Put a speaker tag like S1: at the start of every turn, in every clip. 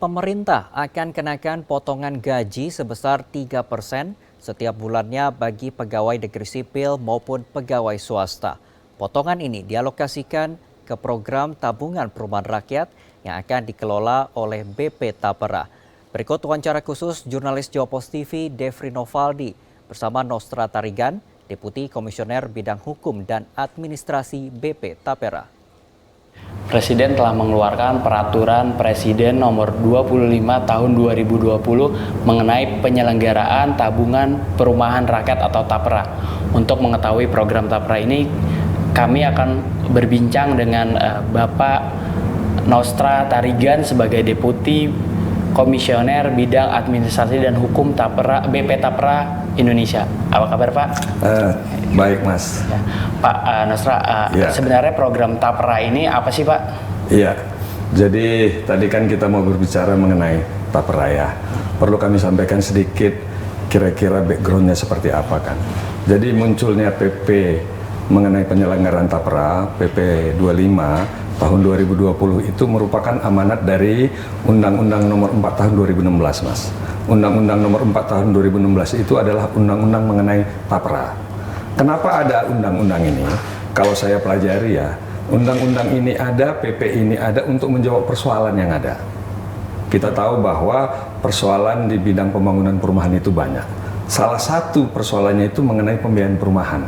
S1: Pemerintah akan kenakan potongan gaji sebesar 3% setiap bulannya bagi pegawai negeri sipil maupun pegawai swasta. Potongan ini dialokasikan ke program tabungan perumahan rakyat yang akan dikelola oleh BP Tapera. Berikut wawancara khusus jurnalis Jawa Post TV Devri Novaldi bersama Nostra Tarigan, Deputi Komisioner Bidang Hukum dan Administrasi BP Tapera.
S2: Presiden telah mengeluarkan Peraturan Presiden Nomor 25 Tahun 2020 mengenai penyelenggaraan tabungan perumahan rakyat atau Tapera. Untuk mengetahui program Tapera ini, kami akan berbincang dengan Bapak Nostra Tarigan sebagai Deputi Komisioner Bidang Administrasi dan Hukum Tapera, BP Tapera Indonesia. Apa kabar, Pak?
S3: Baik, Mas.
S2: Ya. Pak Nostra, sebenarnya program Tapera ini apa sih, Pak?
S3: Iya, jadi tadi kan kita mau berbicara mengenai Tapera ya. Perlu kami sampaikan sedikit kira-kira backgroundnya seperti apa kan. Jadi munculnya PP mengenai penyelenggaraan Tapera, PP 25 tahun 2020 itu merupakan amanat dari Undang-Undang Nomor 4 tahun 2016, Mas. Undang-Undang Nomor 4 tahun 2016 itu adalah undang-undang mengenai Tapera. Kenapa ada undang-undang ini? Kalau saya pelajari ya, undang-undang ini ada, PP ini ada untuk menjawab persoalan yang ada. Kita tahu bahwa persoalan di bidang pembangunan perumahan itu banyak. Salah satu persoalannya itu mengenai pembiayaan perumahan.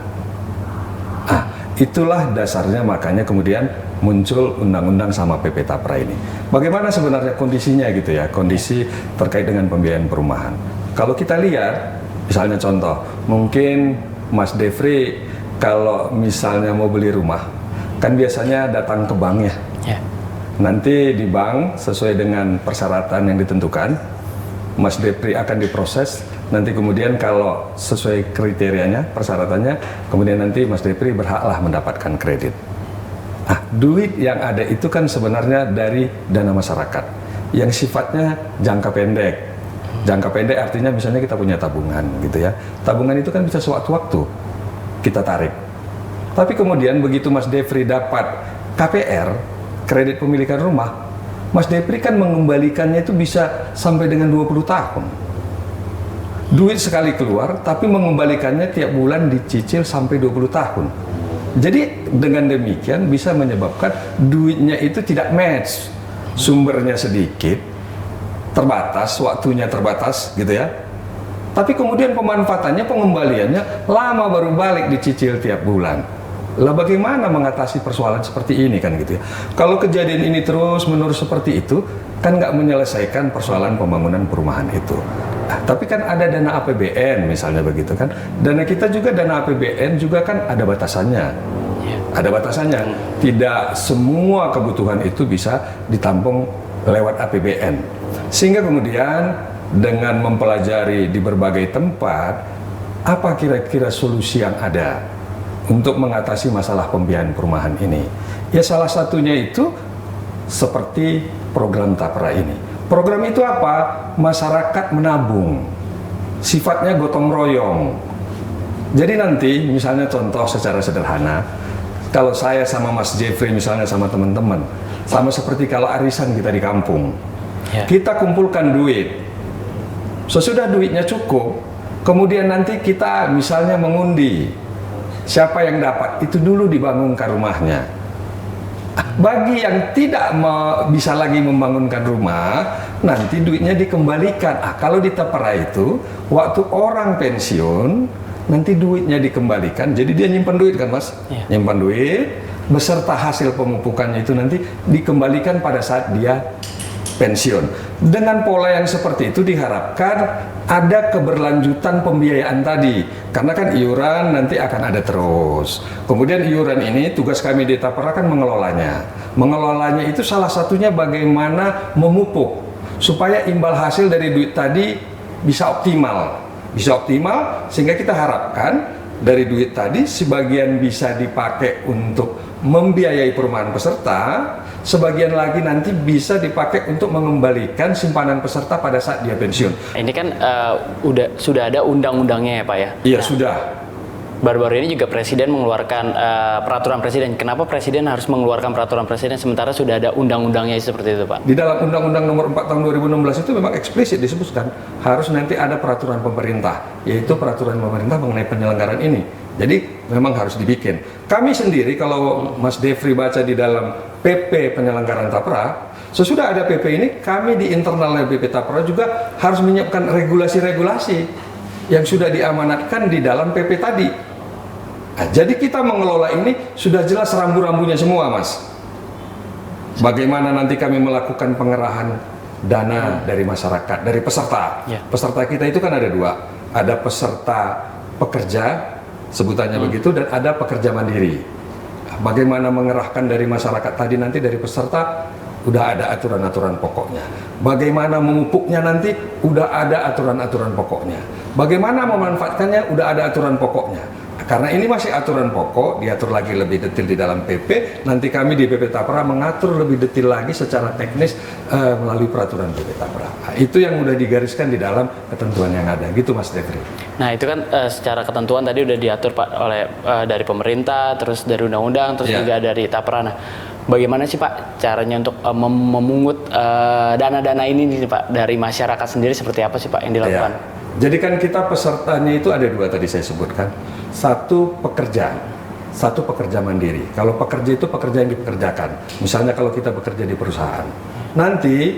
S3: Itulah dasarnya makanya kemudian muncul undang-undang sama PP Tapera ini. Bagaimana sebenarnya kondisinya gitu ya, kondisi terkait dengan pembiayaan perumahan. Kalau kita lihat, misalnya contoh, mungkin Mas Devri kalau misalnya mau beli rumah, kan biasanya datang ke bank ya. Nanti di bank sesuai dengan persyaratan yang ditentukan, Mas Devri akan diproses. Nanti kemudian kalau sesuai kriterianya, persyaratannya, kemudian nanti Mas Devri berhaklah mendapatkan kredit. Duit yang ada itu kan sebenarnya dari dana masyarakat yang sifatnya jangka pendek. Jangka pendek artinya misalnya kita punya tabungan gitu ya. Tabungan itu kan bisa sewaktu-waktu kita tarik. Tapi kemudian begitu Mas Devri dapat KPR, kredit pemilikan rumah, Mas Devri kan mengembalikannya itu bisa sampai dengan 20 tahun. Duit sekali keluar, tapi mengembalikannya tiap bulan dicicil sampai 20 tahun. Jadi dengan demikian bisa menyebabkan duitnya itu tidak match. Sumbernya sedikit, terbatas, waktunya terbatas gitu ya. Tapi kemudian pemanfaatannya, pengembaliannya lama baru balik dicicil tiap bulan. Lah bagaimana mengatasi persoalan seperti ini kan gitu ya. Kalau kejadian ini terus menerus seperti itu, kan nggak menyelesaikan persoalan pembangunan perumahan itu. Tapi kan ada dana APBN misalnya begitu kan. Dana kita juga, dana APBN juga kan ada batasannya. Ada batasannya. Tidak semua kebutuhan itu bisa ditampung lewat APBN. Sehingga kemudian dengan mempelajari di berbagai tempat, apa kira-kira solusi yang ada untuk mengatasi masalah pembiayaan perumahan ini. Ya salah satunya itu seperti program Tapera ini. Program itu apa? Masyarakat menabung. Sifatnya gotong royong. Jadi nanti misalnya contoh secara sederhana, kalau saya sama Mas Jeffrey misalnya sama teman-teman, sama seperti kalau arisan kita di kampung, kita kumpulkan duit. Sesudah duitnya cukup, kemudian nanti kita misalnya mengundi. Siapa yang dapat, itu dulu dibangunkan rumahnya. Bagi yang tidak bisa lagi membangunkan rumah, nanti duitnya dikembalikan. Kalau di Tapera itu, waktu orang pensiun, nanti duitnya dikembalikan. Jadi dia nyimpan duit kan Mas? Nyimpan duit, beserta hasil pemupukannya itu nanti dikembalikan pada saat dia pensiun. Dengan pola yang seperti itu diharapkan ada keberlanjutan pembiayaan tadi, karena kan iuran nanti akan ada terus. Kemudian iuran ini tugas kami di Tapera kan mengelolanya. Mengelolanya itu salah satunya bagaimana memupuk supaya imbal hasil dari duit tadi bisa optimal. Bisa optimal sehingga kita harapkan dari duit tadi sebagian bisa dipakai untuk membiayai perumahan peserta, sebagian lagi nanti bisa dipakai untuk mengembalikan simpanan peserta pada saat dia pensiun.
S2: Ini kan sudah ada undang-undangnya ya Pak ya?
S3: Iya sudah.
S2: baru-baru ini juga Presiden mengeluarkan peraturan Presiden. Kenapa Presiden harus mengeluarkan peraturan Presiden sementara sudah ada undang-undangnya seperti itu, Pak?
S3: Di dalam Undang-Undang Nomor 4 Tahun 2016 itu memang eksplisit disebutkan harus nanti ada peraturan pemerintah, yaitu peraturan pemerintah mengenai penyelenggaraan ini. Jadi memang harus dibikin. Kami sendiri kalau Mas Devri baca di dalam PP penyelenggaraan Tapra, sesudah ada PP ini, kami di internal PP Tapra juga harus menyiapkan regulasi-regulasi yang sudah diamanatkan di dalam PP tadi. Nah, jadi kita mengelola ini sudah jelas rambu-rambunya semua, Mas. Bagaimana nanti kami melakukan pengerahan dana dari masyarakat, dari peserta. Peserta kita itu kan ada dua, ada peserta pekerja, sebutannya begitu, dan ada pekerja mandiri. Bagaimana mengerahkan dari masyarakat tadi, nanti dari peserta udah ada aturan-aturan pokoknya. Bagaimana memupuknya nanti udah ada aturan-aturan pokoknya. Bagaimana memanfaatkannya udah ada aturan pokoknya. Karena ini masih aturan pokok, diatur lagi lebih detail di dalam PP. Nanti kami di PP Tapra mengatur lebih detail lagi secara teknis melalui peraturan PP Tapra. Nah, itu yang udah digariskan di dalam ketentuan yang ada, gitu Mas Devri.
S2: Nah itu kan secara ketentuan tadi udah diatur Pak oleh dari pemerintah, terus dari undang-undang, terus juga dari Tapra. Nah, bagaimana sih Pak caranya untuk memungut dana-dana ini nih Pak dari masyarakat sendiri, seperti apa sih Pak yang dilakukan?
S3: Jadi kan kita pesertanya itu ada dua tadi saya sebutkan. Satu pekerja, satu pekerja mandiri. Kalau pekerja itu pekerja yang dipekerjakan. Misalnya kalau kita bekerja di perusahaan, nanti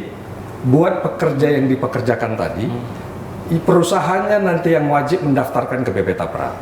S3: buat pekerja yang dipekerjakan tadi, perusahaannya nanti yang wajib mendaftarkan ke BP Tapra.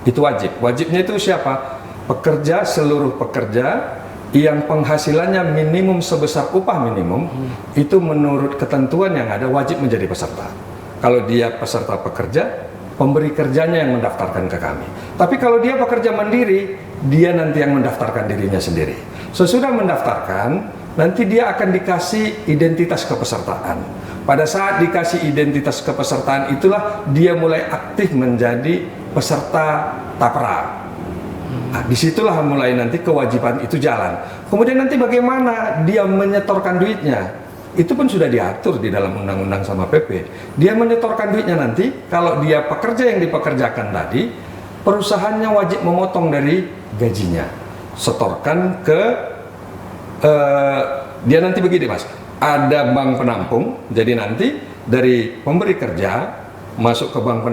S3: Itu wajib. Wajibnya itu siapa? Pekerja, seluruh pekerja yang penghasilannya minimum sebesar upah minimum, itu menurut ketentuan yang ada wajib menjadi peserta. Kalau dia peserta pekerja, pemberi kerjanya yang mendaftarkan ke kami. Tapi kalau dia pekerja mandiri, dia nanti yang mendaftarkan dirinya sendiri. Sesudah mendaftarkan, nanti dia akan dikasih identitas kepesertaan. Pada saat dikasih identitas kepesertaan itulah dia mulai aktif menjadi peserta Tapra. Nah, disitulah mulai nanti kewajiban itu jalan. Kemudian nanti bagaimana dia menyetorkan duitnya? Itu pun sudah diatur di dalam undang-undang sama PP. Dia menyetorkan duitnya nanti, kalau dia pekerja yang dipekerjakan tadi, perusahaannya wajib memotong dari gajinya. Setorkan ke, dia nanti begini Mas, ada bank penampung, jadi nanti dari pemberi kerja, masuk ke bank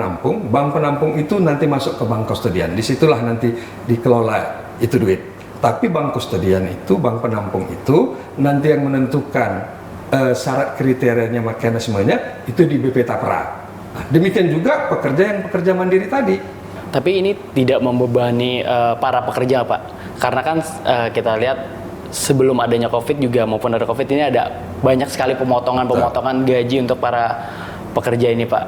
S3: penampung itu nanti masuk ke bank kustodian. Disitulah nanti dikelola itu duit. Tapi bank kustodian itu, bank penampung itu, nanti yang menentukan syarat kriterianya, mekanismenya itu di BP Tapra. Nah, demikian juga pekerja mandiri tadi.
S2: Tapi ini tidak membebani para pekerja Pak, karena kan kita lihat sebelum adanya COVID juga maupun ada COVID ini ada banyak sekali pemotongan gaji untuk para pekerja ini Pak.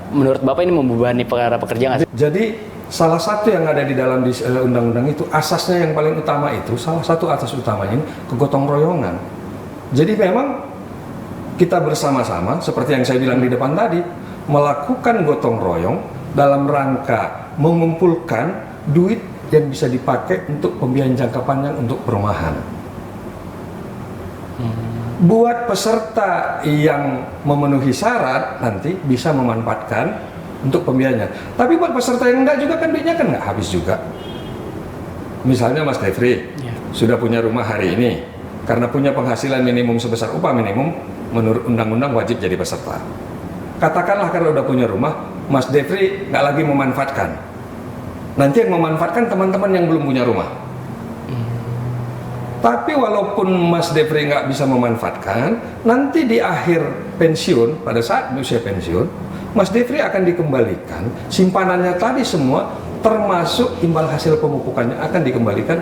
S2: Menurut Bapak ini membebani para pekerja nggak sih?
S3: Jadi salah satu yang ada di dalam undang-undang itu, asasnya yang paling utama itu, salah satu asas utamanya ini kegotong royongan. Jadi memang kita bersama-sama, seperti yang saya bilang di depan tadi, melakukan gotong royong dalam rangka mengumpulkan duit yang bisa dipakai untuk pembiayaan jangka panjang untuk perumahan. Buat peserta yang memenuhi syarat nanti bisa memanfaatkan untuk pembiayaannya. Tapi buat peserta yang enggak juga kan duitnya kan nggak habis juga. Misalnya Mas Devri sudah punya rumah hari ini, karena punya penghasilan minimum sebesar upah minimum, menurut undang-undang wajib jadi peserta. Katakanlah karena udah punya rumah, Mas Devri nggak lagi memanfaatkan. Nanti yang memanfaatkan teman-teman yang belum punya rumah. Tapi walaupun Mas Devri nggak bisa memanfaatkan, nanti di akhir pensiun, pada saat usia pensiun, Mas Devri akan dikembalikan, simpanannya tadi semua, termasuk imbal hasil pemupukannya akan dikembalikan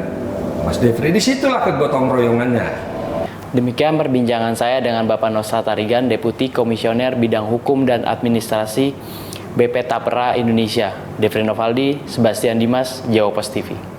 S3: Mas Devri. Disitulah kegotong royongannya.
S2: Demikian perbincangan saya dengan Bapak Nosrat Tarigan, Deputi Komisioner Bidang Hukum dan Administrasi BP Tapra Indonesia. Devri Novaldi, Sebastian Dimas, Jawa Post TV.